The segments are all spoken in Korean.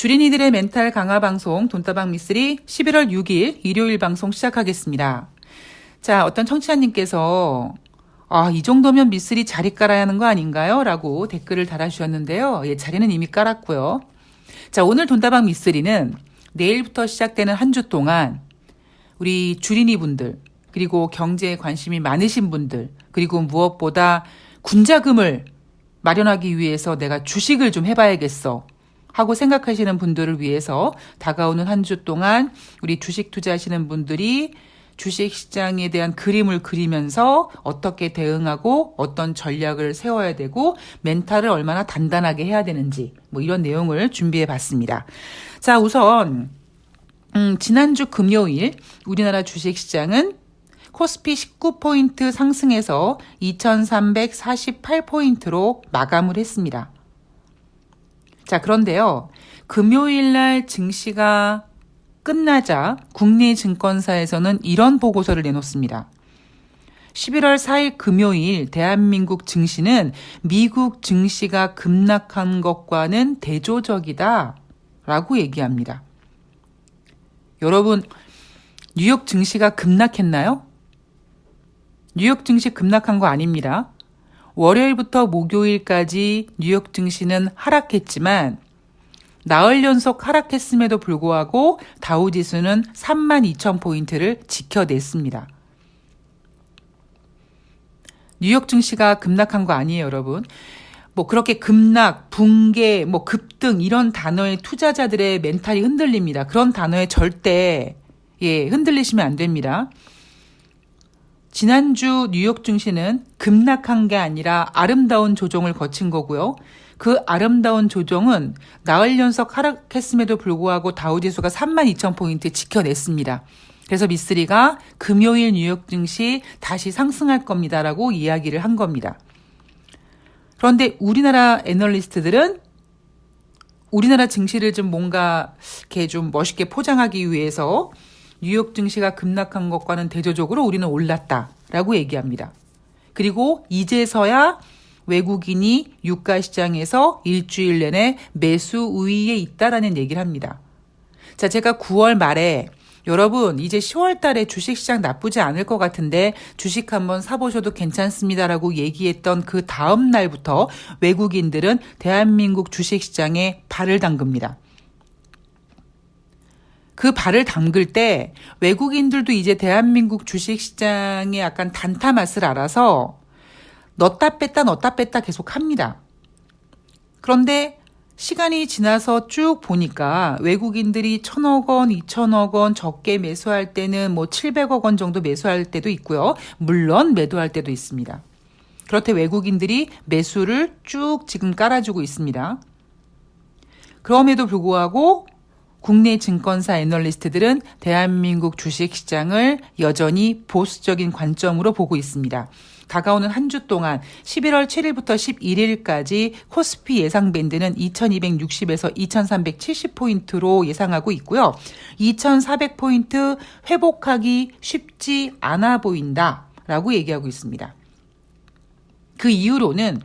주린이들의 멘탈 강화 방송 돈다방 미쓰리 11월 6일 일요일 방송 시작하겠습니다. 자, 어떤 청취자님께서 이 정도면 미쓰리 자리 깔아야 하는 거 아닌가요? 라고 댓글을 달아주셨는데요. 예, 자리는 이미 깔았고요. 자, 오늘 돈다방 미쓰리는 내일부터 시작되는 한 주 동안 우리 주린이 분들, 그리고 경제에 관심이 많으신 분들, 그리고 무엇보다 군자금을 마련하기 위해서 내가 주식을 좀 해봐야겠어 하고 생각하시는 분들을 위해서 다가오는 한 주 동안 우리 주식 투자하시는 분들이 주식시장에 대한 그림을 그리면서 어떻게 대응하고 어떤 전략을 세워야 되고 멘탈을 얼마나 단단하게 해야 되는지 이런 내용을 준비해 봤습니다. 자, 우선 지난주 금요일 우리나라 주식시장은 코스피 19포인트 상승해서 2348포인트로 마감을 했습니다. 자, 그런데요. 금요일 날 증시가 끝나자 국내 증권사에서는 이런 보고서를 내놓습니다. 11월 4일 금요일 대한민국 증시는 미국 증시가 급락한 것과는 대조적이다 라고 얘기합니다. 여러분, 뉴욕 증시가 급락했나요? 뉴욕 증시 급락한 거 아닙니다. 월요일부터 목요일까지 뉴욕 증시는 하락했지만 나흘 연속 하락했음에도 불구하고 다우지수는 32,000포인트를 지켜냈습니다. 뉴욕 증시가 급락한 거 아니에요, 여러분. 그렇게 급락, 붕괴, 급등 이런 단어에 투자자들의 멘탈이 흔들립니다. 그런 단어에 절대 흔들리시면 안 됩니다. 지난주 뉴욕 증시는 급락한 게 아니라 아름다운 조정을 거친 거고요. 그 아름다운 조정은 나흘 연속 하락했음에도 불구하고 다우지수가 32,000포인트 지켜냈습니다. 그래서 미쓰리가 금요일 뉴욕 증시 다시 상승할 겁니다라고 이야기를 한 겁니다. 그런데 우리나라 애널리스트들은 우리나라 증시를 좀 뭔가 이렇게 좀 멋있게 포장하기 위해서 뉴욕 증시가 급락한 것과는 대조적으로 우리는 올랐다라고 얘기합니다. 그리고 이제서야 외국인이 유가시장에서 일주일 내내 매수 우위에 있다라는 얘기를 합니다. 자, 제가 9월 말에 여러분 이제 10월 달에 주식시장 나쁘지 않을 것 같은데 주식 한번 사보셔도 괜찮습니다라고 얘기했던 그 다음 날부터 외국인들은 대한민국 주식시장에 발을 담급니다. 그 발을 담글 때 외국인들도 이제 대한민국 주식시장의 약간 단타 맛을 알아서 넣었다 뺐다 계속 합니다. 그런데 시간이 지나서 쭉 보니까 외국인들이 1,000억 원, 2,000억 원 적게 매수할 때는 700억 원 정도 매수할 때도 있고요. 물론 매도할 때도 있습니다. 그렇게 외국인들이 매수를 쭉 지금 깔아주고 있습니다. 그럼에도 불구하고 국내 증권사 애널리스트들은 대한민국 주식시장을 여전히 보수적인 관점으로 보고 있습니다. 다가오는 한 주 동안 11월 7일부터 11일까지 코스피 예상 밴드는 2260에서 2370포인트로 예상하고 있고요. 2400포인트 회복하기 쉽지 않아 보인다라고 얘기하고 있습니다. 그 이유로는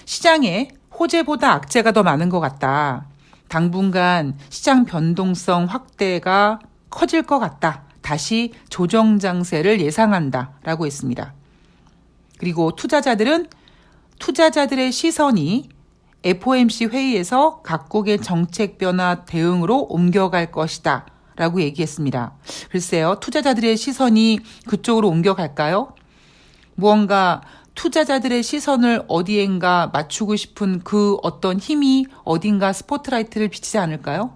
시장에 호재보다 악재가 더 많은 것 같다. 당분간 시장 변동성 확대가 커질 것 같다. 다시 조정 장세를 예상한다라고 했습니다. 그리고 투자자들의 시선이 FOMC 회의에서 각국의 정책 변화 대응으로 옮겨갈 것이다 라고 얘기했습니다. 글쎄요, 투자자들의 시선이 그쪽으로 옮겨갈까요? 무언가 투자자들의 시선을 어디엔가 맞추고 싶은 그 어떤 힘이 어딘가 스포트라이트를 비치지 않을까요?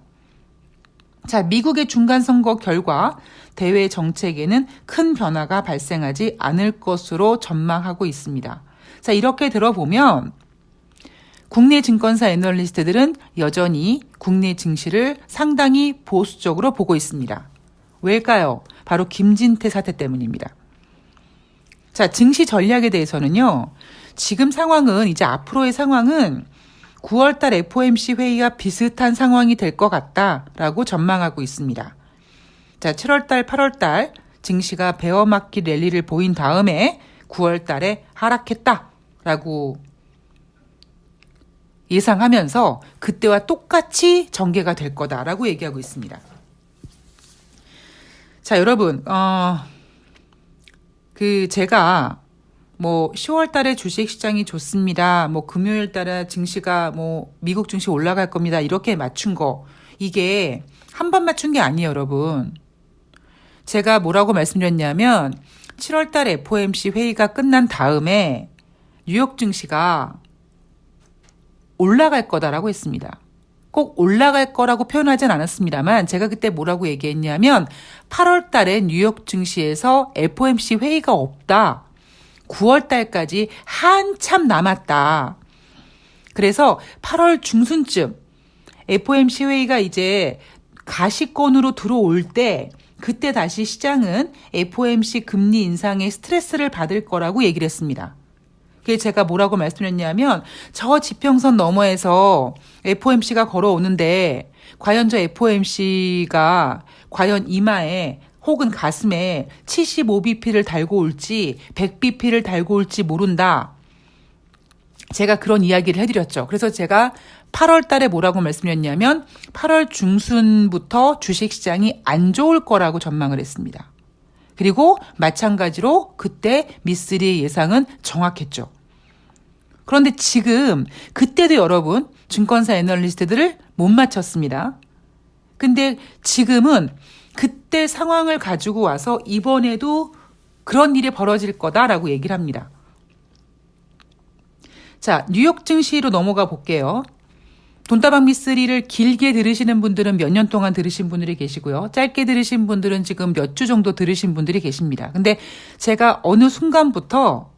자, 미국의 중간선거 결과 대외 정책에는 큰 변화가 발생하지 않을 것으로 전망하고 있습니다. 자, 이렇게 들어보면 국내 증권사 애널리스트들은 여전히 국내 증시를 상당히 보수적으로 보고 있습니다. 왜일까요? 바로 김진태 사태 때문입니다. 자, 증시 전략에 대해서는요. 지금 상황은 이제 앞으로의 상황은 9월달 FOMC 회의와 비슷한 상황이 될 것 같다라고 전망하고 있습니다. 자, 7월달, 8월달 증시가 베어마켓 랠리를 보인 다음에 9월달에 하락했다라고 예상하면서 그때와 똑같이 전개가 될 거다라고 얘기하고 있습니다. 자, 여러분, 제가 10월 달에 주식 시장이 좋습니다. 금요일 달에 증시가 미국 증시 올라갈 겁니다. 이렇게 맞춘 거. 이게 한 번 맞춘 게 아니에요, 여러분. 제가 뭐라고 말씀드렸냐면 7월 달 FOMC 회의가 끝난 다음에 뉴욕 증시가 올라갈 거다라고 했습니다. 꼭 올라갈 거라고 표현하진 않았습니다만 제가 그때 뭐라고 얘기했냐면 8월 달에 뉴욕 증시에서 FOMC 회의가 없다. 9월 달까지 한참 남았다. 그래서 8월 중순쯤 FOMC 회의가 이제 가시권으로 들어올 때 그때 다시 시장은 FOMC 금리 인상의 스트레스를 받을 거라고 얘기를 했습니다. 그게 제가 뭐라고 말씀드렸냐면 저 지평선 너머에서 FOMC가 걸어오는데 과연 저 FOMC가 과연 이마에 혹은 가슴에 75bp를 달고 올지 100bp를 달고 올지 모른다. 제가 그런 이야기를 해드렸죠. 그래서 제가 8월 달에 뭐라고 말씀드렸냐면 8월 중순부터 주식시장이 안 좋을 거라고 전망을 했습니다. 그리고 마찬가지로 그때 미쓰리의 예상은 정확했죠. 그런데 지금 그때도 여러분 증권사 애널리스트들을 못 맞췄습니다. 근데 지금은 그때 상황을 가지고 와서 이번에도 그런 일이 벌어질 거다라고 얘기를 합니다. 자, 뉴욕 증시로 넘어가 볼게요. 돈다방 미쓰리를 길게 들으시는 분들은 몇 년 동안 들으신 분들이 계시고요. 짧게 들으신 분들은 지금 몇 주 정도 들으신 분들이 계십니다. 근데 제가 어느 순간부터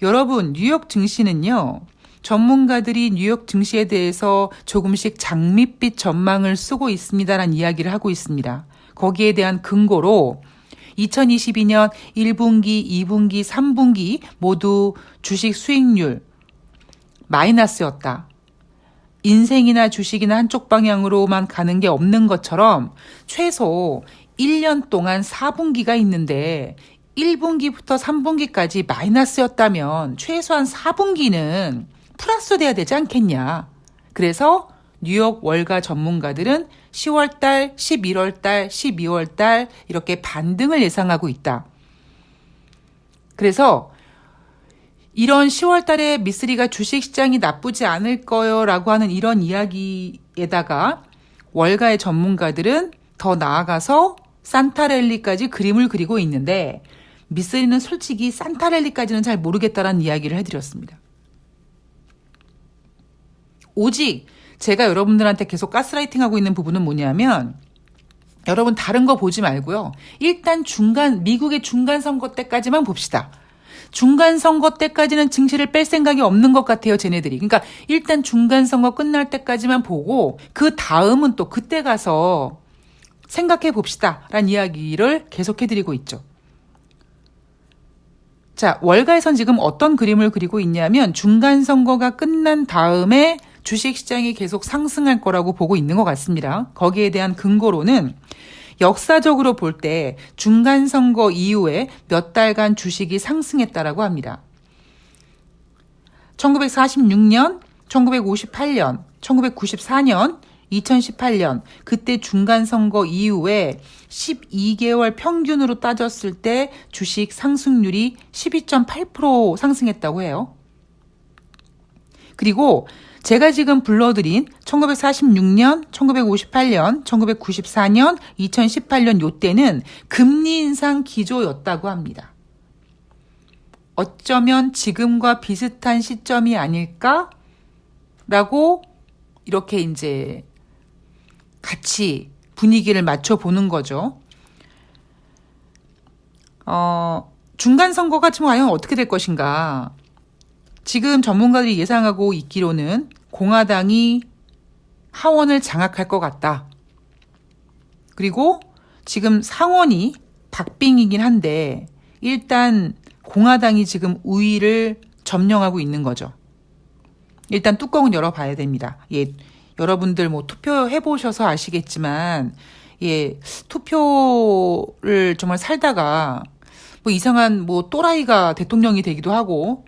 여러분 뉴욕 증시는요. 전문가들이 뉴욕 증시에 대해서 조금씩 장밋빛 전망을 쓰고 있습니다라는 이야기를 하고 있습니다. 거기에 대한 근거로 2022년 1분기, 2분기, 3분기 모두 주식 수익률 마이너스였다. 인생이나 주식이나 한쪽 방향으로만 가는 게 없는 것처럼 최소 1년 동안 4분기가 있는데 1분기부터 3분기까지 마이너스였다면 최소한 4분기는 플러스 돼야 되지 않겠냐. 그래서 뉴욕 월가 전문가들은 10월 달, 11월 달, 12월 달 이렇게 반등을 예상하고 있다. 그래서 이런 10월 달에 미쓰리가 주식시장이 나쁘지 않을 거요라고 하는 이런 이야기에다가 월가의 전문가들은 더 나아가서 산타랠리까지 그림을 그리고 있는데 미쓰리는 솔직히 산타랠리까지는 잘 모르겠다라는 이야기를 해드렸습니다. 오직 제가 여러분들한테 계속 가스라이팅하고 있는 부분은 뭐냐면 여러분 다른 거 보지 말고요. 일단 미국의 중간 선거 때까지만 봅시다. 중간 선거 때까지는 증시를 뺄 생각이 없는 것 같아요, 쟤네들이. 그러니까 일단 중간 선거 끝날 때까지만 보고 그 다음은 또 그때 가서 생각해 봅시다라는 이야기를 계속해드리고 있죠. 자, 월가에선 지금 어떤 그림을 그리고 있냐면 중간 선거가 끝난 다음에 주식시장이 계속 상승할 거라고 보고 있는 것 같습니다. 거기에 대한 근거로는 역사적으로 볼 때 중간 선거 이후에 몇 달간 주식이 상승했다라고 합니다. 1946년, 1958년, 1994년, 2018년 그때 중간 선거 이후에 12개월 평균으로 따졌을 때 주식 상승률이 12.8% 상승했다고 해요. 그리고 제가 지금 불러드린 1946년, 1958년, 1994년, 2018년 요때는 금리 인상 기조였다고 합니다. 어쩌면 지금과 비슷한 시점이 아닐까라고 이렇게 이제 같이 분위기를 맞춰보는 거죠. 중간 선거가 지금 과연 어떻게 될 것인가. 지금 전문가들이 예상하고 있기로는 공화당이 하원을 장악할 것 같다. 그리고 지금 상원이 박빙이긴 한데 일단 공화당이 지금 우위를 점령하고 있는 거죠. 일단 뚜껑은 열어봐야 됩니다. 예, 여러분들 투표해 보셔서 아시겠지만 투표를 정말 살다가 이상한 또라이가 대통령이 되기도 하고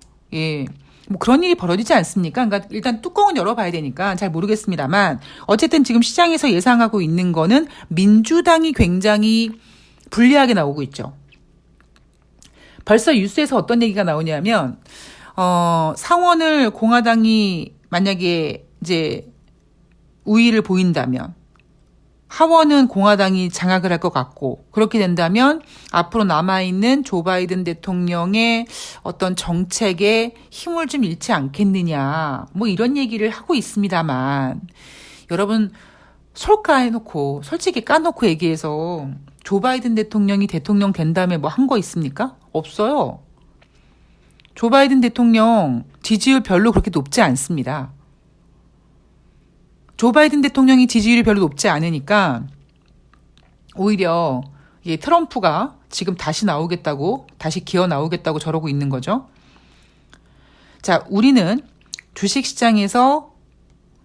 뭐 그런 일이 벌어지지 않습니까? 그러니까 일단 뚜껑은 열어봐야 되니까 잘 모르겠습니다만 어쨌든 지금 시장에서 예상하고 있는 거는 민주당이 굉장히 불리하게 나오고 있죠. 벌써 뉴스에서 어떤 얘기가 나오냐면 상원을 공화당이 만약에 이제 우위를 보인다면 하원은 공화당이 장악을 할 것 같고 그렇게 된다면 앞으로 남아있는 조 바이든 대통령의 어떤 정책에 힘을 좀 잃지 않겠느냐 뭐 이런 얘기를 하고 있습니다만 여러분 솔직히 까놓고 얘기해서 조 바이든 대통령이 대통령 된 다음에 뭐 한 거 있습니까? 없어요. 조 바이든 대통령 지지율 별로 그렇게 높지 않습니다. 조 바이든 대통령이 지지율이 별로 높지 않으니까 오히려 트럼프가 지금 다시 기어 나오겠다고 저러고 있는 거죠. 자, 우리는 주식시장에서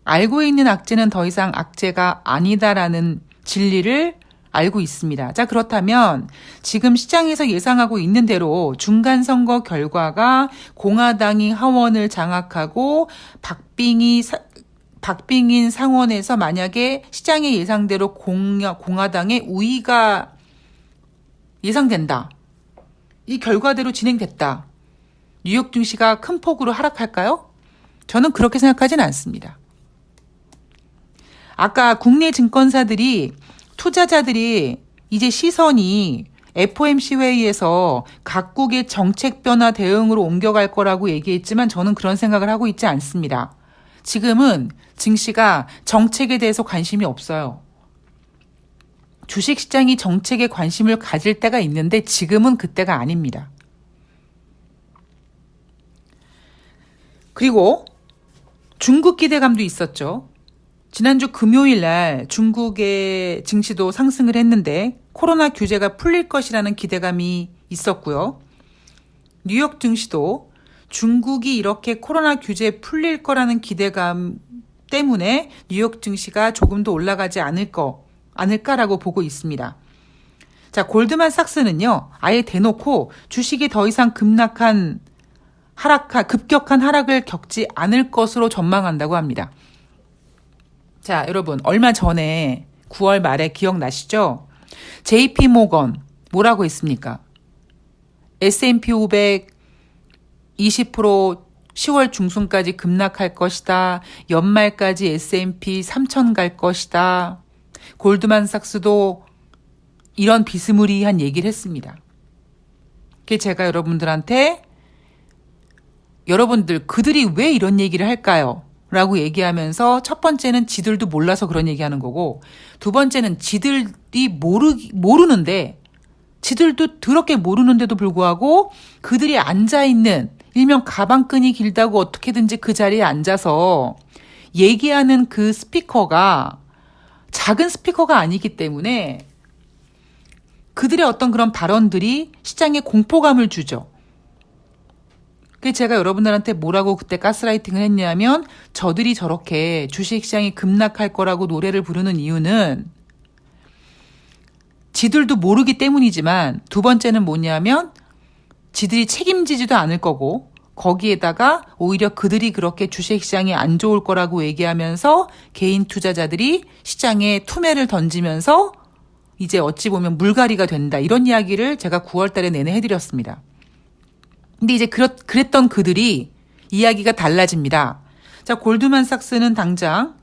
알고 있는 악재는 더 이상 악재가 아니다라는 진리를 알고 있습니다. 자, 그렇다면 지금 시장에서 예상하고 있는 대로 중간선거 결과가 공화당이 하원을 장악하고 박빙인 상원에서 만약에 시장의 예상대로 공화당의 우위가 예상된다. 이 결과대로 진행됐다. 뉴욕 증시가 큰 폭으로 하락할까요? 저는 그렇게 생각하진 않습니다. 아까 국내 증권사들이 투자자들이 이제 시선이 FOMC 회의에서 각국의 정책 변화 대응으로 옮겨갈 거라고 얘기했지만 저는 그런 생각을 하고 있지 않습니다. 지금은 증시가 정책에 대해서 관심이 없어요. 주식시장이 정책에 관심을 가질 때가 있는데 지금은 그때가 아닙니다. 그리고 중국 기대감도 있었죠. 지난주 금요일 날 중국의 증시도 상승을 했는데 코로나 규제가 풀릴 것이라는 기대감이 있었고요. 뉴욕 증시도 중국이 이렇게 코로나 규제 풀릴 거라는 기대감 때문에 뉴욕 증시가 조금 더 올라가지 않을까라고 보고 있습니다. 자, 골드만삭스는요, 아예 대놓고 주식이 더 이상 급격한 하락을 겪지 않을 것으로 전망한다고 합니다. 자, 여러분, 얼마 전에 9월 말에 기억나시죠? JP 모건 뭐라고 했습니까? S&P 500 20% 10월 중순까지 급락할 것이다. 연말까지 S&P 3000 갈 것이다. 골드만삭스도 이런 비스무리한 얘기를 했습니다. 그게 제가 여러분들 그들이 왜 이런 얘기를 할까요? 라고 얘기하면서 첫 번째는 지들도 몰라서 그런 얘기하는 거고 두 번째는 지들이 모르는데 지들도 더럽게 모르는데도 불구하고 그들이 앉아있는 일명 가방끈이 길다고 어떻게든지 그 자리에 앉아서 얘기하는 그 스피커가 작은 스피커가 아니기 때문에 그들의 어떤 그런 발언들이 시장에 공포감을 주죠. 그래서 제가 여러분들한테 뭐라고 그때 가스라이팅을 했냐면 저들이 저렇게 주식시장이 급락할 거라고 노래를 부르는 이유는 지들도 모르기 때문이지만 두 번째는 뭐냐면 지들이 책임지지도 않을 거고 거기에다가 오히려 그들이 그렇게 주식시장이 안 좋을 거라고 얘기하면서 개인 투자자들이 시장에 투매를 던지면서 이제 어찌 보면 물갈이가 된다. 이런 이야기를 제가 9월 달에 내내 해드렸습니다. 근데 이제 그랬던 그들이 이야기가 달라집니다. 자, 골드만삭스는 당장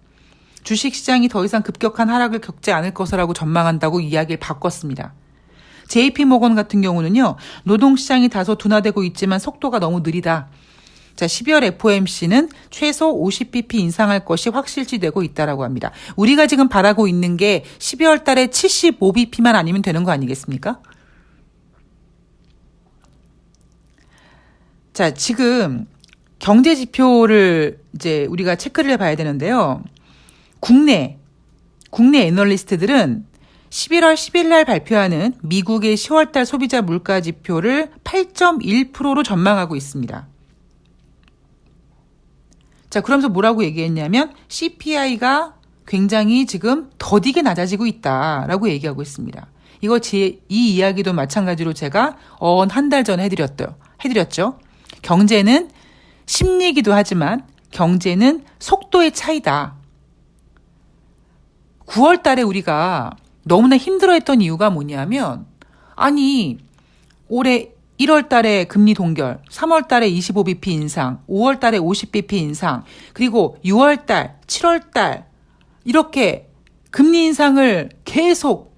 주식시장이 더 이상 급격한 하락을 겪지 않을 것이라고 전망한다고 이야기를 바꿨습니다. JP모건 같은 경우는요. 노동시장이 다소 둔화되고 있지만 속도가 너무 느리다. 자, 12월 FOMC는 최소 50bp 인상할 것이 확실시되고 있다라고 합니다. 우리가 지금 바라고 있는 게 12월 달에 75bp만 아니면 되는 거 아니겠습니까? 자, 지금 경제 지표를 이제 우리가 체크를 해봐야 되는데요. 국내 애널리스트들은 11월 10일 날 발표하는 미국의 10월 달 소비자 물가 지표를 8.1%로 전망하고 있습니다. 자, 그러면서 뭐라고 얘기했냐면 CPI가 굉장히 지금 더디게 낮아지고 있다라고 얘기하고 있습니다. 이 이야기도 마찬가지로 제가 한 달 전에 해드렸죠. 경제는 심리이기도 하지만 경제는 속도의 차이다. 9월 달에 우리가 너무나 힘들어했던 이유가 뭐냐면 아니 올해 1월 달에 금리 동결, 3월 달에 25bp 인상, 5월 달에 50bp 인상, 그리고 6월 달, 7월 달 이렇게 금리 인상을 계속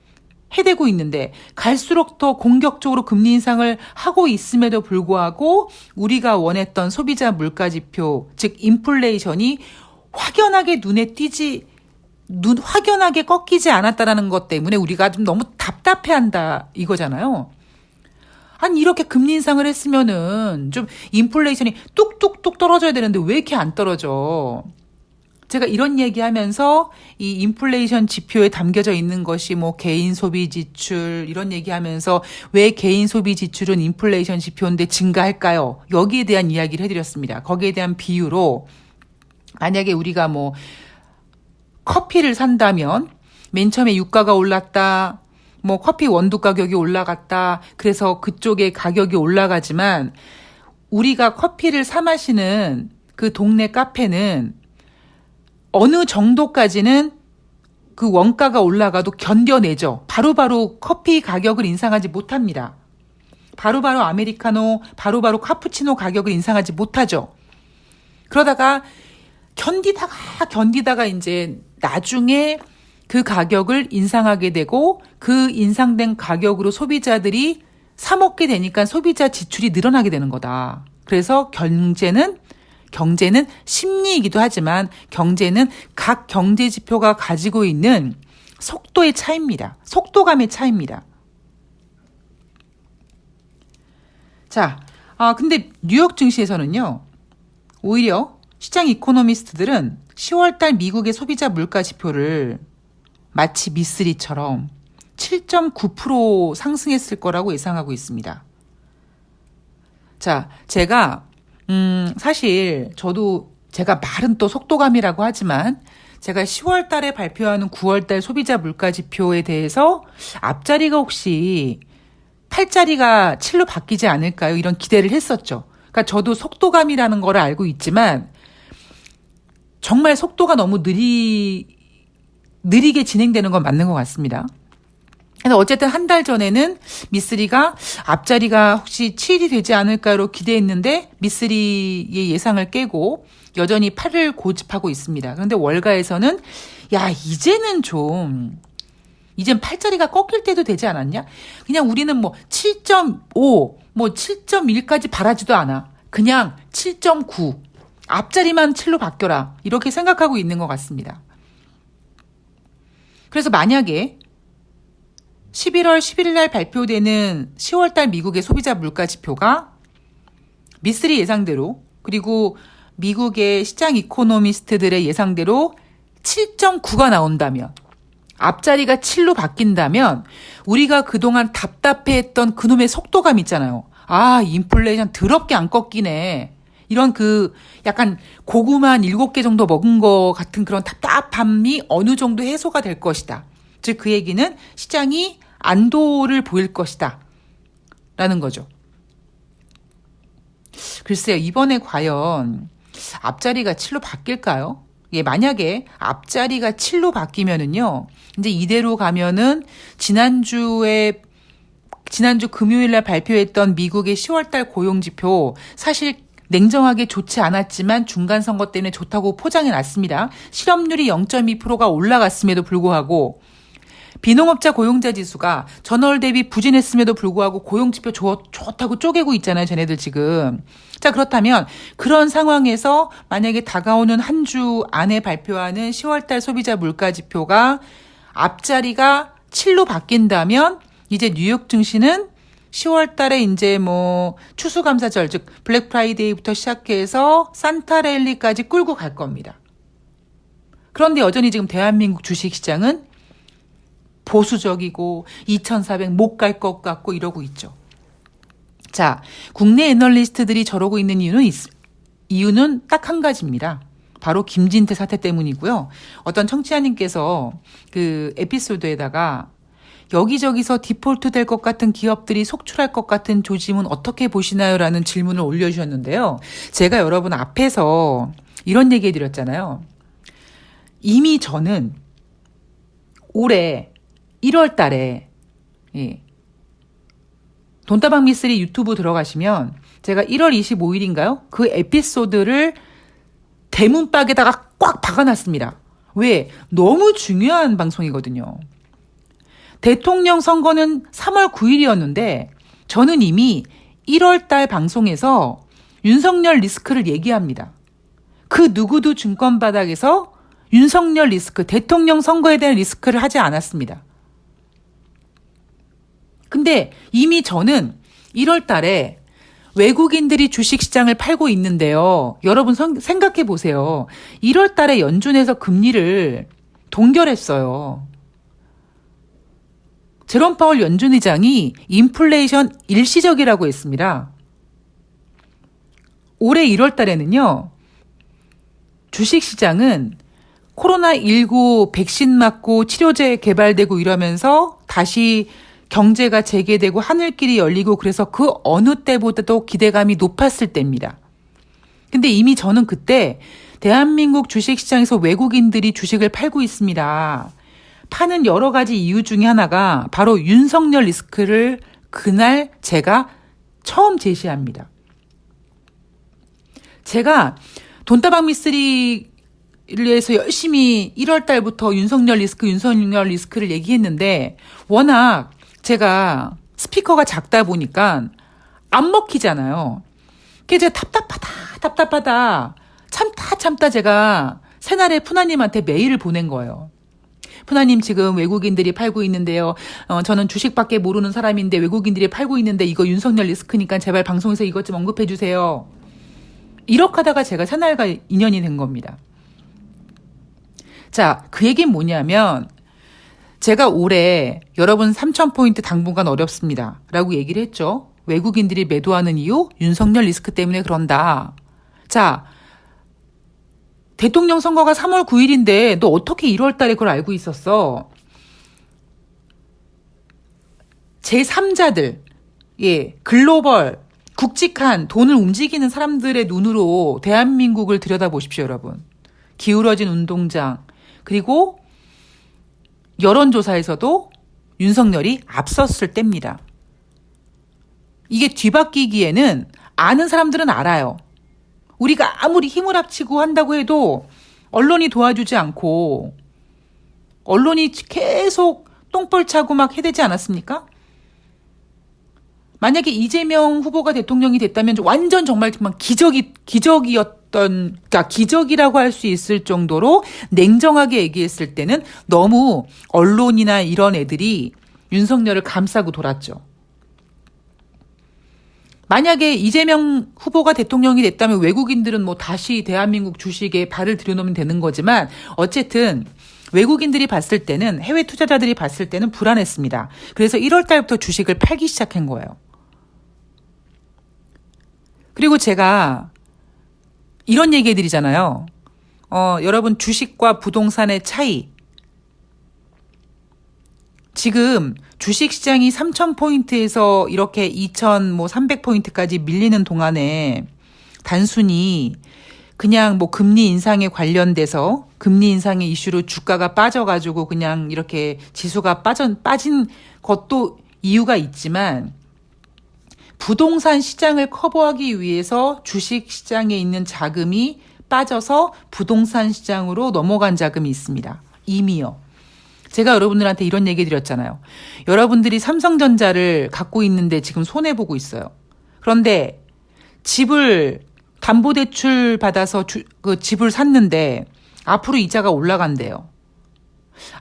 해대고 있는데 갈수록 더 공격적으로 금리 인상을 하고 있음에도 불구하고 우리가 원했던 소비자 물가지표, 즉 인플레이션이 확연하게 확연하게 꺾이지 않았다라는 것 때문에 우리가 좀 너무 답답해한다 이거잖아요. 아니 이렇게 금리 인상을 했으면은 좀 인플레이션이 뚝뚝뚝 떨어져야 되는데 왜 이렇게 안 떨어져? 제가 이런 얘기하면서 이 인플레이션 지표에 담겨져 있는 것이 뭐 개인 소비 지출 이런 얘기하면서 왜 개인 소비 지출은 인플레이션 지표인데 증가할까요? 여기에 대한 이야기를 해드렸습니다. 거기에 대한 비유로 만약에 우리가 뭐 커피를 산다면 맨 처음에 유가가 올랐다. 뭐 커피 원두 가격이 올라갔다. 그래서 그쪽에 가격이 올라가지만 우리가 커피를 사 마시는 그 동네 카페는 어느 정도까지는 그 원가가 올라가도 견뎌내죠. 바로바로 커피 가격을 인상하지 못합니다. 바로바로 아메리카노, 바로바로 카푸치노 가격을 인상하지 못하죠. 그러다가 견디다가 이제 나중에 그 가격을 인상하게 되고 그 인상된 가격으로 소비자들이 사 먹게 되니까 소비자 지출이 늘어나게 되는 거다. 그래서 경제는 심리이기도 하지만 경제는 각 경제 지표가 가지고 있는 속도의 차이입니다. 속도감의 차이입니다. 자, 근데 뉴욕 증시에서는요, 오히려 시장 이코노미스트들은 10월달 미국의 소비자 물가 지표를 마치 미쓰리처럼 7.9% 상승했을 거라고 예상하고 있습니다. 자, 사실 제가 말은 또 속도감이라고 하지만 제가 10월 달에 발표하는 9월 달 소비자 물가 지표에 대해서 앞자리가 혹시 8자리가 7로 바뀌지 않을까요? 이런 기대를 했었죠. 그러니까 저도 속도감이라는 걸 알고 있지만 정말 속도가 너무 느리게 진행되는 건 맞는 것 같습니다. 그래서 어쨌든 한 달 전에는 미쓰리가 앞자리가 혹시 7이 되지 않을까로 기대했는데 미쓰리의 예상을 깨고 여전히 8을 고집하고 있습니다. 그런데 월가에서는 이젠 8자리가 꺾일 때도 되지 않았냐? 그냥 우리는 뭐 7.5, 뭐 7.1까지 바라지도 않아. 그냥 7.9. 앞자리만 7로 바뀌어라. 이렇게 생각하고 있는 것 같습니다. 그래서 만약에 11월 11일 날 발표되는 10월 달 미국의 소비자 물가 지표가 미쓰리 예상대로 그리고 미국의 시장 이코노미스트들의 예상대로 7.9가 나온다면 앞자리가 7로 바뀐다면 우리가 그동안 답답해했던 그놈의 속도감 있잖아요. 인플레이션 더럽게 안 꺾이네. 이런 약간 고구마 한 7개 정도 먹은 것 같은 그런 답답함이 어느 정도 해소가 될 것이다. 즉 그 얘기는 시장이 안도를 보일 것이다. 라는 거죠. 글쎄요. 이번에 과연 앞자리가 7로 바뀔까요? 만약에 앞자리가 7로 바뀌면은요. 이제 이대로 가면은 지난주 금요일 날 발표했던 미국의 10월 달 고용 지표 사실 냉정하게 좋지 않았지만 중간 선거 때문에 좋다고 포장해 놨습니다. 실업률이 0.2%가 올라갔음에도 불구하고 비농업자 고용자 지수가 전월 대비 부진했음에도 불구하고 고용지표 좋다고 쪼개고 있잖아요. 쟤네들 지금. 자, 그렇다면 그런 상황에서 만약에 다가오는 한 주 안에 발표하는 10월달 소비자 물가 지표가 앞자리가 7로 바뀐다면 이제 뉴욕 증시는 10월 달에 이제 뭐 추수감사절, 즉 블랙 프라이데이부터 시작해서 산타랠리까지 끌고 갈 겁니다. 그런데 여전히 지금 대한민국 주식시장은 보수적이고 2,400 못 갈 것 같고 이러고 있죠. 자, 국내 애널리스트들이 저러고 있는 이유는 딱 한 가지입니다. 바로 김진태 사태 때문이고요. 어떤 청취자님께서 그 에피소드에다가 여기저기서 디폴트 될 것 같은 기업들이 속출할 것 같은 조짐은 어떻게 보시나요? 라는 질문을 올려주셨는데요. 제가 여러분 앞에서 이런 얘기 해드렸잖아요. 이미 저는 올해 1월 달에 돈다방 미쓰리 유튜브 들어가시면 제가 1월 25일인가요? 그 에피소드를 대문박에다가 꽉 박아놨습니다. 왜? 너무 중요한 방송이거든요. 대통령 선거는 3월 9일이었는데 저는 이미 1월 달 방송에서 윤석열 리스크를 얘기합니다. 그 누구도 증권바닥에서 윤석열 리스크, 대통령 선거에 대한 리스크를 하지 않았습니다. 근데 이미 저는 1월 달에 외국인들이 주식시장을 팔고 있는데요. 여러분 생각해 보세요. 1월 달에 연준에서 금리를 동결했어요. 제롬 파월 연준 의장이 인플레이션 일시적이라고 했습니다. 올해 1월 달에는요. 주식시장은 코로나19 백신 맞고 치료제 개발되고 이러면서 다시 경제가 재개되고 하늘길이 열리고 그래서 그 어느 때보다도 기대감이 높았을 때입니다. 근데 이미 저는 그때 대한민국 주식시장에서 외국인들이 주식을 팔고 있습니다. 파는 여러 가지 이유 중에 하나가 바로 윤석열 리스크를 그날 제가 처음 제시합니다. 제가 돈다방 미쓰리를 위해서 열심히 1월 달부터 윤석열 리스크를 얘기했는데 워낙 제가 스피커가 작다 보니까 안 먹히잖아요. 그래서 제가 답답하다. 참다 제가 새날에 푸나님한테 메일을 보낸 거예요. 푸나님 지금 외국인들이 팔고 있는데요. 저는 주식밖에 모르는 사람인데 외국인들이 팔고 있는데 이거 윤석열 리스크니까 제발 방송에서 이것 좀 언급해 주세요. 이렇게 하다가 제가 새날과 인연이 된 겁니다. 자, 그 얘기는 뭐냐면 제가 올해 여러분 3,000포인트 당분간 어렵습니다. 라고 얘기를 했죠. 외국인들이 매도하는 이유? 윤석열 리스크 때문에 그런다. 자, 대통령 선거가 3월 9일인데 너 어떻게 1월 달에 그걸 알고 있었어? 제3자들, 글로벌, 굵직한 돈을 움직이는 사람들의 눈으로 대한민국을 들여다보십시오, 여러분. 기울어진 운동장, 그리고 여론조사에서도 윤석열이 앞섰을 때입니다. 이게 뒤바뀌기에는 아는 사람들은 알아요. 우리가 아무리 힘을 합치고 한다고 해도 언론이 도와주지 않고 언론이 계속 똥볼 차고 막 해대지 않았습니까? 만약에 이재명 후보가 대통령이 됐다면 완전 정말 기적이라고 할 수 있을 정도로 냉정하게 얘기했을 때는 너무 언론이나 이런 애들이 윤석열을 감싸고 돌았죠. 만약에 이재명 후보가 대통령이 됐다면 외국인들은 뭐 다시 대한민국 주식에 발을 들여놓으면 되는 거지만 어쨌든 외국인들이 봤을 때는 해외 투자자들이 봤을 때는 불안했습니다. 그래서 1월 달부터 주식을 팔기 시작한 거예요. 그리고 제가 이런 얘기 해드리잖아요. 여러분 주식과 부동산의 차이. 지금 주식시장이 3,000포인트에서 이렇게 2,300포인트까지 밀리는 동안에 단순히 그냥 뭐 금리 인상에 관련돼서 금리 인상의 이슈로 주가가 빠져가지고 그냥 이렇게 지수가 빠진 것도 이유가 있지만 부동산 시장을 커버하기 위해서 주식 시장에 있는 자금이 빠져서 부동산 시장으로 넘어간 자금이 있습니다. 이미요. 제가 여러분들한테 이런 얘기 드렸잖아요. 여러분들이 삼성전자를 갖고 있는데 지금 손해보고 있어요. 그런데 집을 담보대출 받아서 그 집을 샀는데 앞으로 이자가 올라간대요.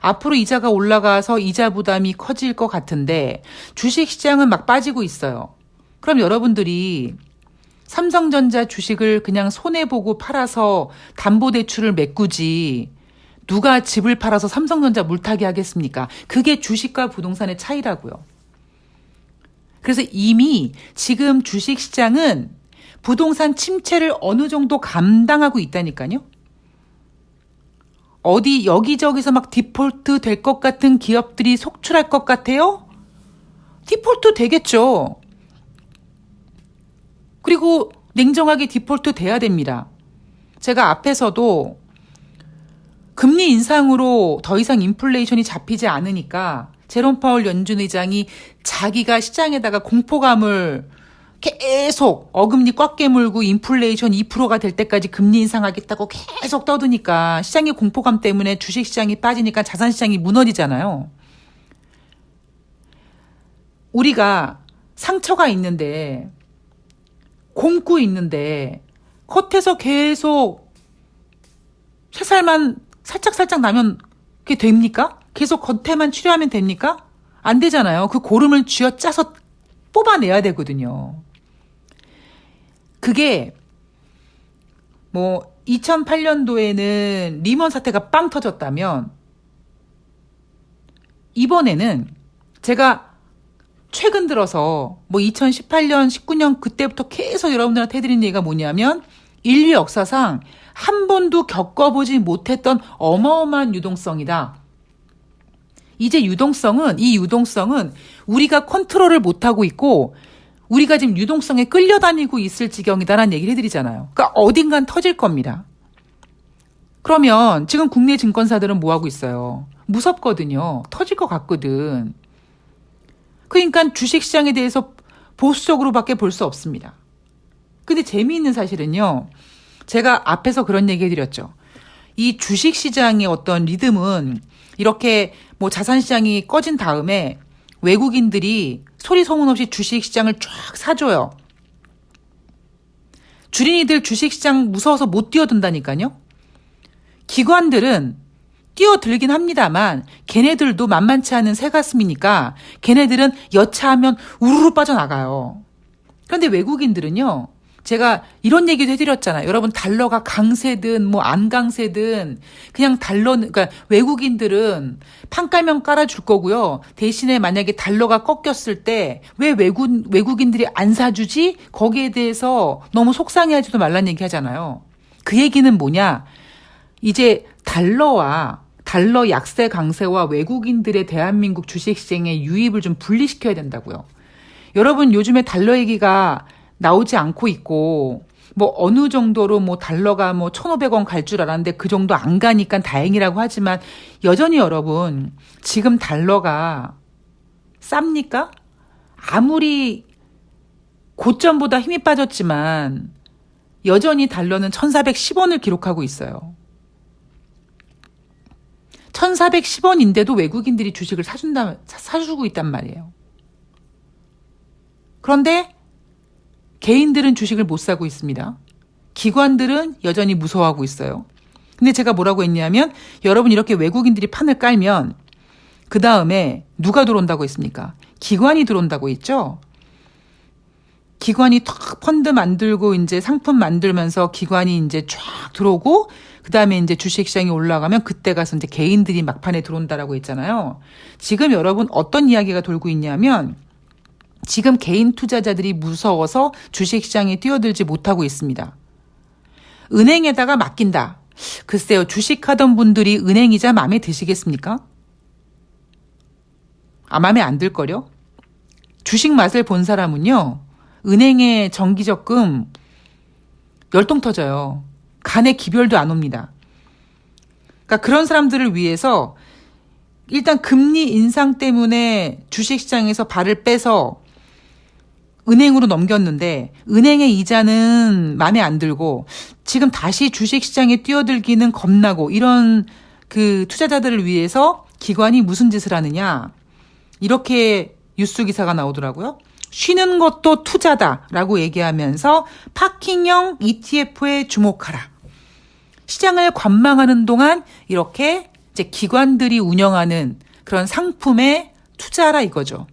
앞으로 이자가 올라가서 이자 부담이 커질 것 같은데 주식시장은 막 빠지고 있어요. 그럼 여러분들이 삼성전자 주식을 그냥 손해보고 팔아서 담보대출을 메꾸지 누가 집을 팔아서 삼성전자 물타기 하겠습니까? 그게 주식과 부동산의 차이라고요. 그래서 이미 지금 주식시장은 부동산 침체를 어느 정도 감당하고 있다니까요. 어디 여기저기서 막 디폴트 될 것 같은 기업들이 속출할 것 같아요? 디폴트 되겠죠. 그리고 냉정하게 디폴트 돼야 됩니다. 제가 앞에서도 금리 인상으로 더 이상 인플레이션이 잡히지 않으니까 제롬 파월 연준 의장이 자기가 시장에다가 공포감을 계속 어금니 꽉 깨물고 인플레이션 2%가 될 때까지 금리 인상하겠다고 계속 떠드니까 시장의 공포감 때문에 주식시장이 빠지니까 자산시장이 무너지잖아요. 우리가 상처가 있는데 곪고 있는데 겉에서 계속 새살만 살짝살짝 나면 그게 됩니까? 계속 겉에만 치료하면 됩니까? 안 되잖아요. 그 고름을 쥐어짜서 뽑아내야 되거든요. 그게 뭐 2008년도에는 리먼 사태가 빵 터졌다면 이번에는 제가 최근 들어서 뭐 2018년, 19년 그때부터 계속 여러분들한테 해드린 얘기가 뭐냐면 인류 역사상 한 번도 겪어보지 못했던 어마어마한 유동성이다. 이제 이 유동성은 우리가 컨트롤을 못하고 있고 우리가 지금 유동성에 끌려다니고 있을 지경이다라는 얘기를 해드리잖아요. 그러니까 어딘간 터질 겁니다. 그러면 지금 국내 증권사들은 뭐 하고 있어요? 무섭거든요. 터질 것 같거든. 그러니까 주식시장에 대해서 보수적으로밖에 볼 수 없습니다. 근데 재미있는 사실은요. 제가 앞에서 그런 얘기 해드렸죠. 이 주식시장의 어떤 리듬은 이렇게 뭐 자산시장이 꺼진 다음에 외국인들이 소리 소문 없이 주식시장을 쫙 사줘요. 주린이들 주식시장 무서워서 못 뛰어든다니까요. 기관들은 뛰어들긴 합니다만 걔네들도 만만치 않은 새가슴이니까 걔네들은 여차하면 우르르 빠져나가요. 그런데 외국인들은요. 제가 이런 얘기도 해드렸잖아요. 여러분 달러가 강세든 뭐 안 강세든 그냥 그러니까 외국인들은 판 깔면 깔아줄 거고요. 대신에 만약에 달러가 꺾였을 때 왜 외국인들이 안 사주지? 거기에 대해서 너무 속상해하지도 말란 얘기 하잖아요. 그 얘기는 뭐냐? 이제 달러 약세 강세와 외국인들의 대한민국 주식시장의 유입을 좀 분리시켜야 된다고요. 여러분 요즘에 달러 얘기가 나오지 않고 있고 뭐 어느 정도로 뭐 달러가 뭐 1,500원 갈 줄 알았는데 그 정도 안 가니까 다행이라고 하지만 여전히 여러분 지금 달러가 쌉니까? 아무리 고점보다 힘이 빠졌지만 여전히 달러는 1,410원을 기록하고 있어요. 1,410원인데도 외국인들이 주식을 사주고 있단 말이에요. 그런데 개인들은 주식을 못 사고 있습니다. 기관들은 여전히 무서워하고 있어요. 근데 제가 뭐라고 했냐면 여러분 이렇게 외국인들이 판을 깔면 그 다음에 누가 들어온다고 했습니까? 기관이 들어온다고 했죠? 기관이 탁 펀드 만들고 이제 상품 만들면서 기관이 이제 쫙 들어오고 그 다음에 이제 주식시장이 올라가면 그때 가서 이제 개인들이 막판에 들어온다라고 했잖아요. 지금 여러분 어떤 이야기가 돌고 있냐면 지금 개인 투자자들이 무서워서 주식시장에 뛰어들지 못하고 있습니다. 은행에다가 맡긴다. 글쎄요. 주식하던 분들이 은행이자 마음에 드시겠습니까? 마음에 안 들걸요? 주식 맛을 본 사람은요. 은행에 정기적금 열통 터져요. 간에 기별도 안 옵니다. 그러니까 그런 사람들을 위해서 일단 금리 인상 때문에 주식시장에서 발을 빼서 은행으로 넘겼는데 은행의 이자는 마음에 안 들고 지금 다시 주식시장에 뛰어들기는 겁나고 이런 그 투자자들을 위해서 기관이 무슨 짓을 하느냐 이렇게 뉴스 기사가 나오더라고요. 쉬는 것도 투자다라고 얘기하면서 파킹형 ETF에 주목하라. 시장을 관망하는 동안 이렇게 이제 기관들이 운영하는 그런 상품에 투자하라 이거죠.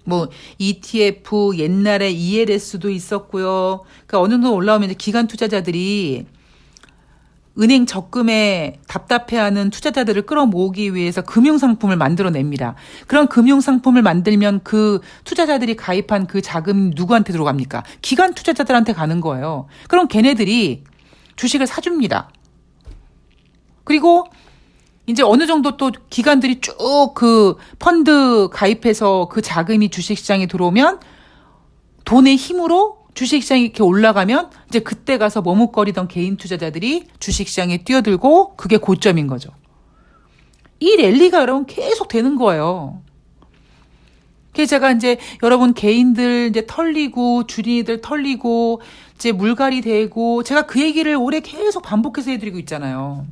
뭐 ETF 옛날에 ELS도 있었고요. 그러니까 어느 정도 올라오면 이제 기관 투자자들이 은행 적금에 답답해하는 투자자들을 끌어모으기 위해서 금융상품을 만들어냅니다. 그런 금융상품을 만들면 그 투자자들이 가입한 그 자금이 누구한테 들어갑니까? 기관 투자자들한테 가는 거예요. 그럼 걔네들이 주식을 사줍니다. 그리고 이제 어느 정도 또 기관들이 쭉 그 펀드 가입해서 그 자금이 주식시장에 들어오면 돈의 힘으로 주식시장이 이렇게 올라가면 이제 그때 가서 머뭇거리던 개인 투자자들이 주식시장에 뛰어들고 그게 고점인 거죠. 이 랠리가 여러분 계속 되는 거예요. 그래서 제가 이제 여러분 개인들 이제 털리고 주린이들 털리고 이제 물갈이 되고 제가 그 얘기를 올해 계속 반복해서 해드리고 있잖아요.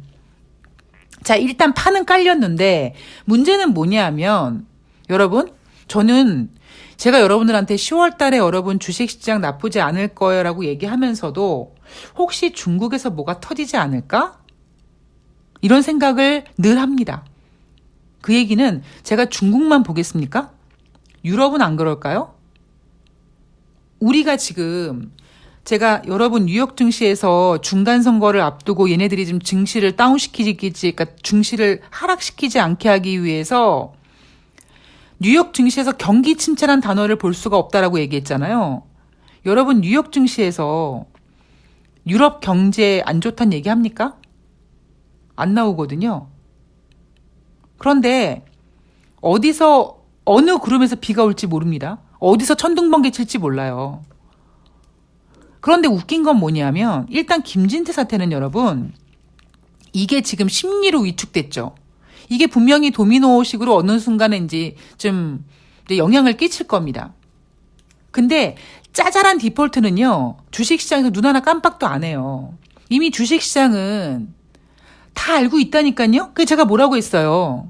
자, 일단 판은 깔렸는데 문제는 뭐냐면 여러분 저는 제가 여러분들한테 10월 달에 여러분 주식시장 나쁘지 않을 거예요라고 얘기하면서도 혹시 중국에서 뭐가 터지지 않을까? 이런 생각을 늘 합니다. 그 얘기는 제가 중국만 보겠습니까? 유럽은 안 그럴까요? 우리가 지금 제가 여러분 뉴욕 증시에서 중간 선거를 앞두고 얘네들이 지금 증시를 다운시키지, 그러니까 증시를 하락시키지 않게 하기 위해서 뉴욕 증시에서 경기 침체란 단어를 볼 수가 없다라고 얘기했잖아요. 여러분 뉴욕 증시에서 유럽 경제 안 좋다는 얘기 합니까? 안 나오거든요. 그런데 어디서 어느 구름에서 비가 올지 모릅니다. 어디서 천둥번개 칠지 몰라요. 그런데 웃긴 건 뭐냐면 일단 김진태 사태는 여러분 이게 지금 심리로 위축됐죠. 이게 분명히 도미노식으로 어느 순간에 이제 좀 영향을 끼칠 겁니다. 근데 짜잘한 디폴트는요. 주식시장에서 눈 하나 깜빡도 안 해요. 이미 주식시장은 다 알고 있다니까요. 그게 제가 뭐라고 했어요.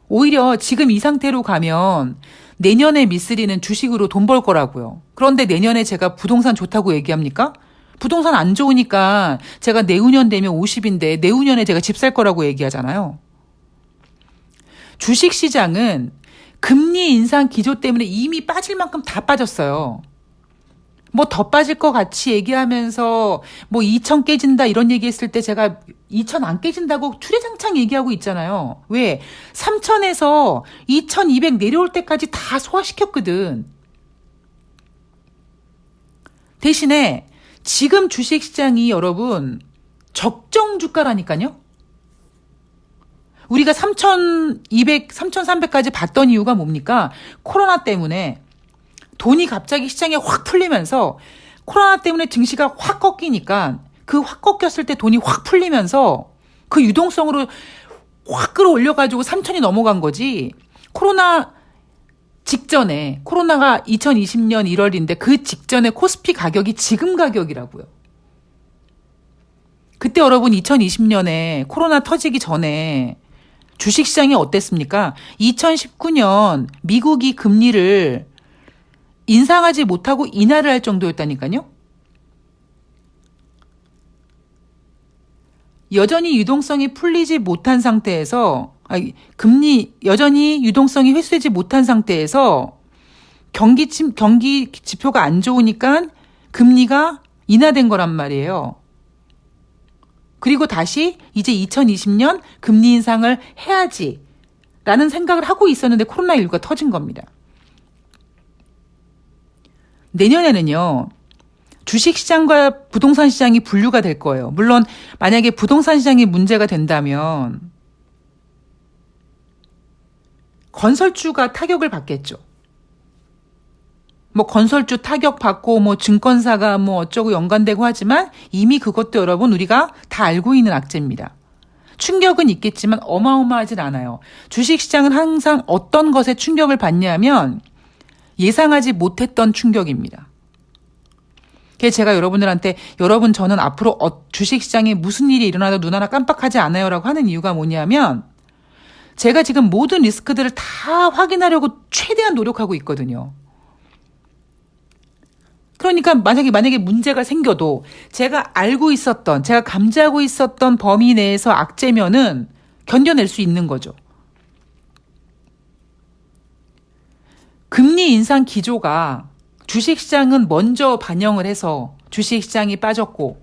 오히려 지금 이 상태로 가면 내년에 미쓰리는 주식으로 돈 벌 거라고요. 그런데 내년에 제가 부동산 좋다고 얘기합니까? 부동산 안 좋으니까 제가 내후년 되면 50인데 내후년에 제가 집 살 거라고 얘기하잖아요. 주식시장은 금리 인상 기조 때문에 이미 빠질 만큼 다 빠졌어요. 뭐 더 빠질 것 같이 얘기하면서 뭐 2천 깨진다 이런 얘기했을 때 제가 2천 안 깨진다고 추례장창 얘기하고 있잖아요. 왜? 3천에서 2,200 내려올 때까지 다 소화시켰거든. 대신에 지금 주식시장이 여러분 적정 주가라니까요. 우리가 3,200, 3,300까지 봤던 이유가 뭡니까? 코로나 때문에 돈이 갑자기 시장에 확 풀리면서 코로나 때문에 증시가 확 꺾이니까 그 확 꺾였을 때 돈이 확 풀리면서 그 유동성으로 확 끌어올려가지고 3천이 넘어간 거지. 코로나 직전에 코로나가 2020년 1월인데 그 직전에 코스피 가격이 지금 가격이라고요. 그때 여러분 2020년에 코로나 터지기 전에 주식시장이 어땠습니까? 2019년 미국이 금리를 인상하지 못하고 인하를 할 정도였다니까요. 여전히 유동성이 풀리지 못한 상태에서 금리 여전히 유동성이 회수되지 못한 상태에서 경기 지표가 안 좋으니까 금리가 인하된 거란 말이에요. 그리고 다시 이제 2020년 금리 인상을 해야지 라는 생각을 하고 있었는데 코로나19가 터진 겁니다. 내년에는요. 주식시장과 부동산 시장이 분류가 될 거예요. 물론 만약에 부동산 시장이 문제가 된다면 건설주가 타격을 받겠죠. 뭐 건설주 타격받고 뭐 증권사가 뭐 어쩌고 연관되고 하지만 이미 그것도 여러분 우리가 다 알고 있는 악재입니다. 충격은 있겠지만 어마어마하진 않아요. 주식시장은 항상 어떤 것에 충격을 받냐면 예상하지 못했던 충격입니다. 그래서 제가 여러분들한테 여러분 저는 앞으로 주식시장에 무슨 일이 일어나도 눈 하나 깜빡하지 않아요 라고 하는 이유가 뭐냐면 제가 지금 모든 리스크들을 다 확인하려고 최대한 노력하고 있거든요. 그러니까 만약에 문제가 생겨도 제가 알고 있었던 제가 감지하고 있었던 범위 내에서 악재면은 견뎌낼 수 있는 거죠. 금리 인상 기조가 주식시장은 먼저 반영을 해서 주식시장이 빠졌고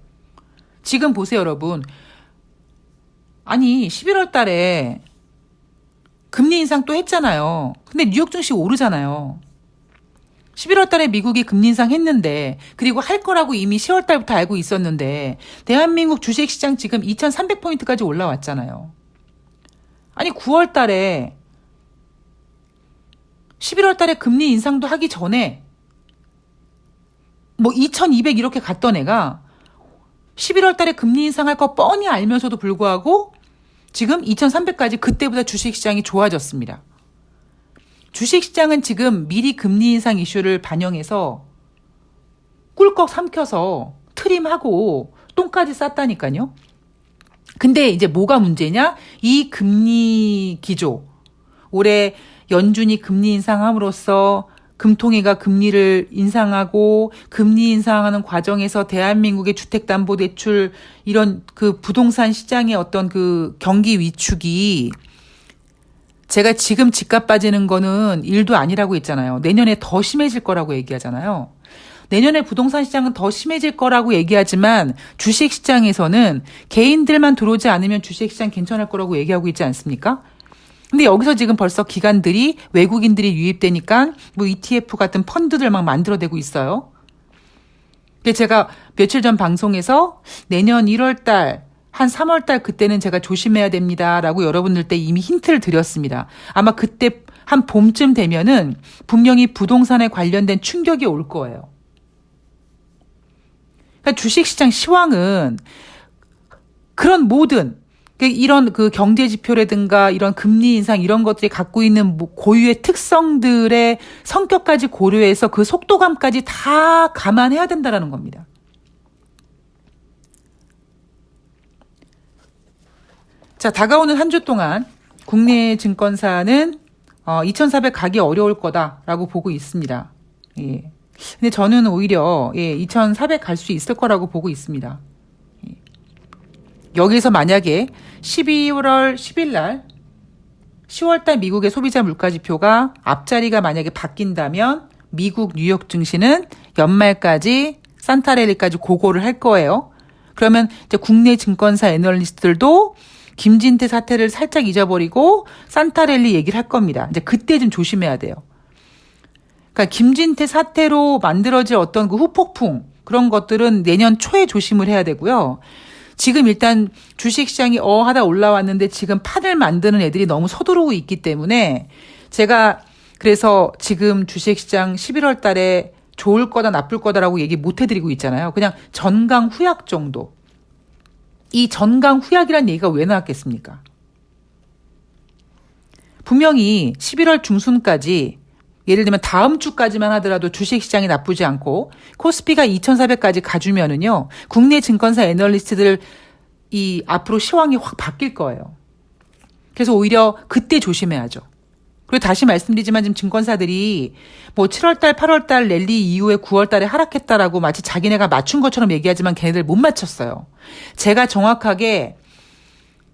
지금 보세요 여러분. 아니 11월 달에 금리 인상 또 했잖아요. 근데 뉴욕 증시 오르잖아요. 11월 달에 미국이 금리 인상했는데, 그리고 할 거라고 이미 10월 달부터 알고 있었는데, 대한민국 주식시장 지금 2300포인트까지 올라왔잖아요. 아니 9월 달에 11월 달에 금리 인상도 하기 전에 뭐 2200 이렇게 갔던 애가 11월 달에 금리 인상할 거 뻔히 알면서도 불구하고 지금 2300까지 그때보다 주식시장이 좋아졌습니다. 주식시장은 지금 미리 금리 인상 이슈를 반영해서 꿀꺽 삼켜서 트림하고 똥까지 쌌다니까요. 근데 이제 뭐가 문제냐? 이 금리 기조. 올해 연준이 금리 인상함으로써 금통위가 금리를 인상하고 금리 인상하는 과정에서 대한민국의 주택담보대출 이런 그 부동산 시장의 어떤 그 경기 위축이 제가 지금 집값 빠지는 거는 일도 아니라고 했잖아요. 내년에 더 심해질 거라고 얘기하잖아요. 내년에 부동산 시장은 더 심해질 거라고 얘기하지만 주식시장에서는 개인들만 들어오지 않으면 주식시장 괜찮을 거라고 얘기하고 있지 않습니까? 근데 여기서 지금 벌써 기관들이 외국인들이 유입되니까 뭐 ETF 같은 펀드들 막 만들어내고 있어요. 제가 며칠 전 방송에서 내년 1월 달, 한 3월 달 그때는 제가 조심해야 됩니다라고 여러분들 때 이미 힌트를 드렸습니다. 아마 그때 한 봄쯤 되면은 분명히 부동산에 관련된 충격이 올 거예요. 그러니까 주식시장 시황은 그런 모든 이런 그 경제 지표라든가 이런 금리 인상 이런 것들이 갖고 있는 고유의 특성들의 성격까지 고려해서 그 속도감까지 다 감안해야 된다라는 겁니다. 자, 다가오는 한 주 동안 국내 증권사는 2400 가기 어려울 거다라고 보고 있습니다. 예. 근데 저는 오히려 2400 갈 수 있을 거라고 보고 있습니다. 여기서 만약에 12월 10일 날 10월 달 미국의 소비자 물가 지표가 앞자리가 만약에 바뀐다면 미국 뉴욕 증시는 연말까지 산타랠리까지 고고를 할 거예요. 그러면 이제 국내 증권사 애널리스트들도 김진태 사태를 살짝 잊어버리고 산타랠리 얘기를 할 겁니다. 이제 그때 좀 조심해야 돼요. 그러니까 김진태 사태로 만들어질 어떤 그 후폭풍 그런 것들은 내년 초에 조심을 해야 되고요. 지금 일단 주식시장이 하다 올라왔는데 지금 판을 만드는 애들이 너무 서두르고 있기 때문에 제가 그래서 지금 주식시장 11월 달에 좋을 거다 나쁠 거다라고 얘기 못 해드리고 있잖아요. 그냥 전강 후약 정도. 이 전강 후약이란 얘기가 왜 나왔겠습니까? 분명히 11월 중순까지 예를 들면 다음 주까지만 하더라도 주식시장이 나쁘지 않고 코스피가 2400까지 가주면은요. 국내 증권사 애널리스트들 이 앞으로 시황이 확 바뀔 거예요. 그래서 오히려 그때 조심해야죠. 그리고 다시 말씀드리지만 지금 증권사들이 뭐 7월달, 8월달 랠리 이후에 9월달에 하락했다라고 마치 자기네가 맞춘 것처럼 얘기하지만 걔네들 못 맞췄어요. 제가 정확하게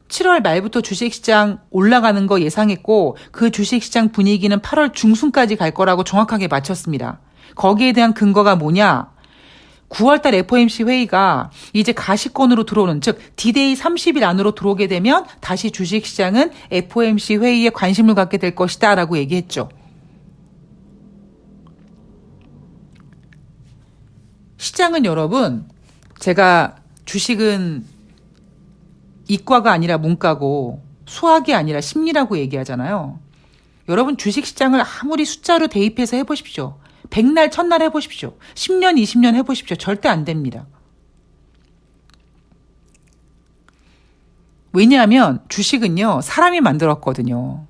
7월 말부터 주식시장 올라가는 거 예상했고 그 주식시장 분위기는 8월 중순까지 갈 거라고 정확하게 맞췄습니다. 거기에 대한 근거가 뭐냐? 9월달 FOMC 회의가 이제 가시권으로 들어오는 즉 D-Day 30일 안으로 들어오게 되면 다시 주식시장은 FOMC 회의에 관심을 갖게 될 것이다 라고 얘기했죠. 시장은 여러분 제가 주식은 이과가 아니라 문과고 수학이 아니라 심리라고 얘기하잖아요. 여러분 주식시장을 아무리 숫자로 대입해서 해보십시오. 100날, 1000날 해보십시오. 10년, 20년 해보십시오. 절대 안 됩니다. 왜냐하면 주식은요. 사람이 만들었거든요.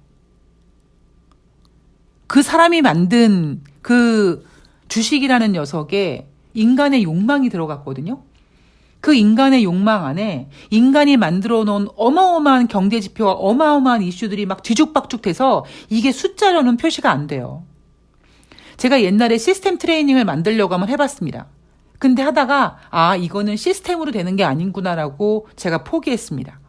그 사람이 만든 그 주식이라는 녀석에 인간의 욕망이 들어갔거든요. 그 인간의 욕망 안에 인간이 만들어 놓은 어마어마한 경제 지표와 어마어마한 이슈들이 막 뒤죽박죽 돼서 이게 숫자로는 표시가 안 돼요. 제가 옛날에 시스템 트레이닝을 만들려고 한번 해봤습니다. 근데 하다가 이거는 시스템으로 되는 게 아닌구나라고 제가 포기했습니다.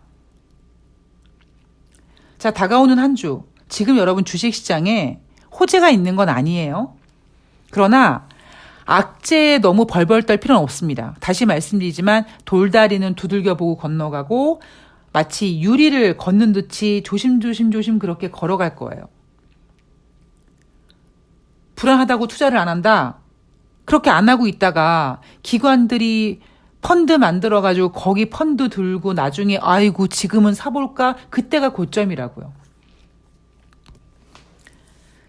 자, 다가오는 한 주. 지금 여러분 주식시장에 호재가 있는 건 아니에요. 그러나 악재에 너무 벌벌 떨 필요는 없습니다. 다시 말씀드리지만 돌다리는 두들겨보고 건너가고 마치 유리를 걷는 듯이 조심조심 그렇게 걸어갈 거예요. 불안하다고 투자를 안 한다. 그렇게 안 하고 있다가 기관들이 펀드 만들어가지고 거기 펀드 들고 나중에 아이고 지금은 사볼까? 그때가 고점이라고요.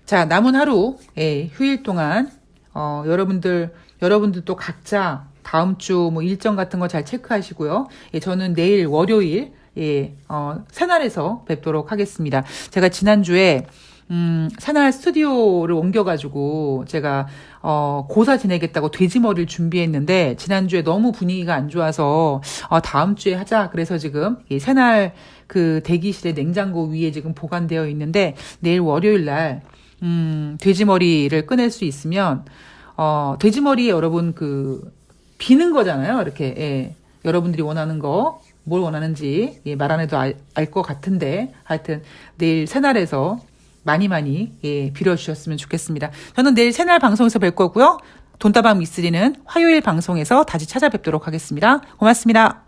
자, 남은 하루, 휴일 동안, 여러분들도 각자 다음 주 뭐 일정 같은 거 잘 체크하시고요. 저는 내일 월요일, 새날에서 뵙도록 하겠습니다. 제가 지난주에, 새날 스튜디오를 옮겨가지고 제가, 고사 지내겠다고 돼지머리를 준비했는데, 지난주에 너무 분위기가 안 좋아서, 다음 주에 하자. 그래서 지금, 새날 그 대기실에 냉장고 위에 지금 보관되어 있는데, 내일 월요일 날, 돼지머리를 꺼낼 수 있으면, 돼지머리에 여러분 비는 거잖아요. 이렇게, 여러분들이 원하는 거, 뭘 원하는지, 말 안 해도 알 것 같은데, 하여튼, 내일 새날에서 많이, 빌어주셨으면 좋겠습니다. 저는 내일 새날 방송에서 뵐 거고요. 돈다방 미쓰리는 화요일 방송에서 다시 찾아뵙도록 하겠습니다. 고맙습니다.